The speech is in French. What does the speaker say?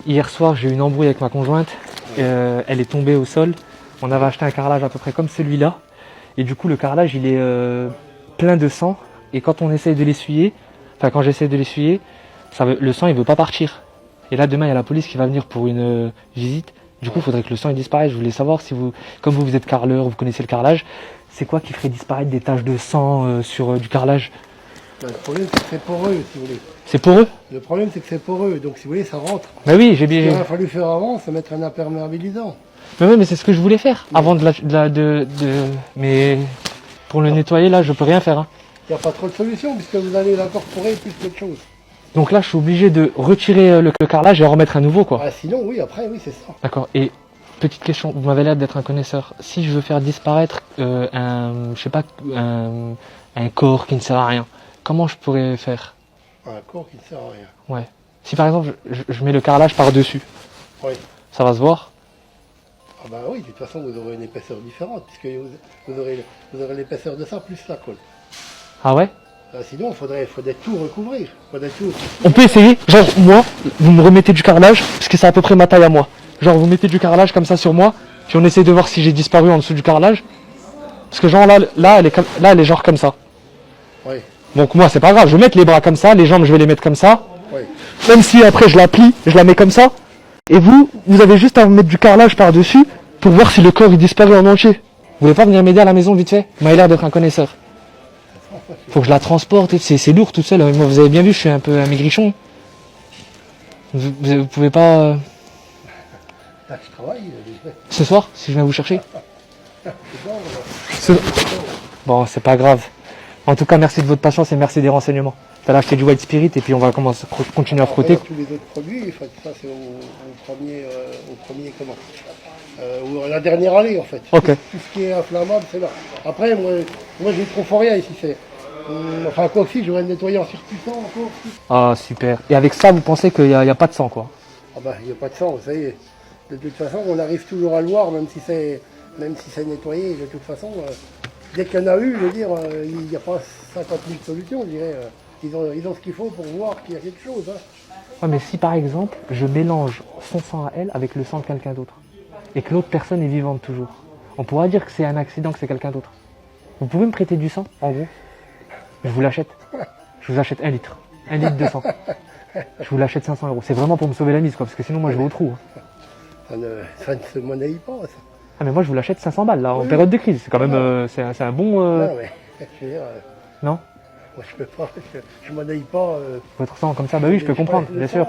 hier soir, j'ai eu une embrouille avec ma conjointe. Elle est tombée au sol. On avait acheté un carrelage à peu près comme celui-là. Et du coup, le carrelage, il est plein de sang. Et quand on essaye de l'essuyer, enfin quand j'essaie de l'essuyer, le sang, il veut pas partir. Et là, demain, il y a la police qui va venir pour une visite. Du coup, il faudrait que le sang il disparaisse. Je voulais savoir si vous, comme vous êtes carreleur, vous connaissez le carrelage, c'est quoi qui ferait disparaître des taches de sang sur du carrelage? Le problème, c'est que c'est poreux, si vous voulez. C'est poreux? Le problème, c'est que c'est poreux, donc si vous voulez, ça rentre. Bah oui, j'ai Ce qu'il bien. aurait fallu faire avant, c'est mettre un imperméabilisant. Mais oui, mais c'est ce que je voulais faire avant mais pour le nettoyer là, je peux rien faire. Hein. Il n'y a pas trop de solution, puisque vous allez l'incorporer plus qu'autre chose. Donc là, je suis obligé de retirer le carrelage et en remettre un nouveau, quoi. Ah, sinon, oui, après, oui, c'est ça. D'accord. Et petite question, vous m'avez l'air d'être un connaisseur. Si je veux faire disparaître je sais pas, un corps qui ne sert à rien, comment je pourrais faire? Un corps qui ne sert à rien. Ouais. Si par exemple, je mets le carrelage par-dessus, Oui. ça va se voir? Ah bah oui, de toute façon, vous aurez une épaisseur différente, puisque vous aurez l'épaisseur de ça plus la colle. Ah ouais? Sinon, il faudrait tout recouvrir. Faudrait tout... On peut essayer, genre moi, vous me remettez du carrelage, parce que c'est à peu près ma taille à moi. Genre vous mettez du carrelage comme ça sur moi, puis on essaie de voir si j'ai disparu en dessous du carrelage. Parce que genre là elle est genre comme ça. Oui. Donc moi c'est pas grave, je vais mettre les bras comme ça, les jambes je vais les mettre comme ça. Oui. Même si après je la plie, je la mets comme ça. Et vous avez juste à mettre du carrelage par-dessus pour voir si le corps il disparaît en entier. Vous voulez pas venir m'aider à la maison vite fait? Vous m'avez l'air d'être un connaisseur. Faut que je la transporte, c'est lourd tout seul. Moi, vous avez bien vu, je suis un peu un maigrichon. Vous pouvez pas... Là, je travaille. Ce soir, si je viens vous chercher? C'est bon, Bon, c'est pas grave. En tout cas, merci de votre patience et merci des renseignements. T'as acheté du White Spirit et puis on va continuer à frotter. tous les autres produits, ça c'est au premier comment ou à la dernière allée en fait. Ok. Tout ce qui est inflammable, c'est là. Après, moi je ne trouve rien ici. Enfin, quoi aussi, je vais le nettoyer en circuitant encore. Ah, super. Et avec ça, vous pensez qu'il n'y a pas de sang, quoi? Ah bah, il n'y a pas de sang, ça y est. De toute façon, on arrive toujours à le voir, même si c'est nettoyé. De toute façon, dès qu'il y en a eu, je veux dire, il n'y a pas 50 000 solutions, je dirais. Ils ont ce qu'il faut pour voir qu'il y a quelque chose. Hein. Ouais, mais si par exemple, je mélange son sang à elle avec le sang de quelqu'un d'autre, et que l'autre personne est vivante toujours, on pourra dire que c'est un accident, que c'est quelqu'un d'autre. Vous pouvez me prêter du sang, en gros? Je vous l'achète. Je vous achète 1 litre. 1 litre de sang. Je vous l'achète 500 €. C'est vraiment pour me sauver la mise, quoi, parce que sinon moi je vais au trou. Hein. Ça ne se monnaie pas, ça. Ah mais moi je vous l'achète 500 balles, là, en période de crise. C'est quand même, c'est un bon... Non, mais, je veux dire, Non? moi je peux pas, je monnaie pas... Votre sang comme ça, bah oui, je peux comprendre, bien sûr.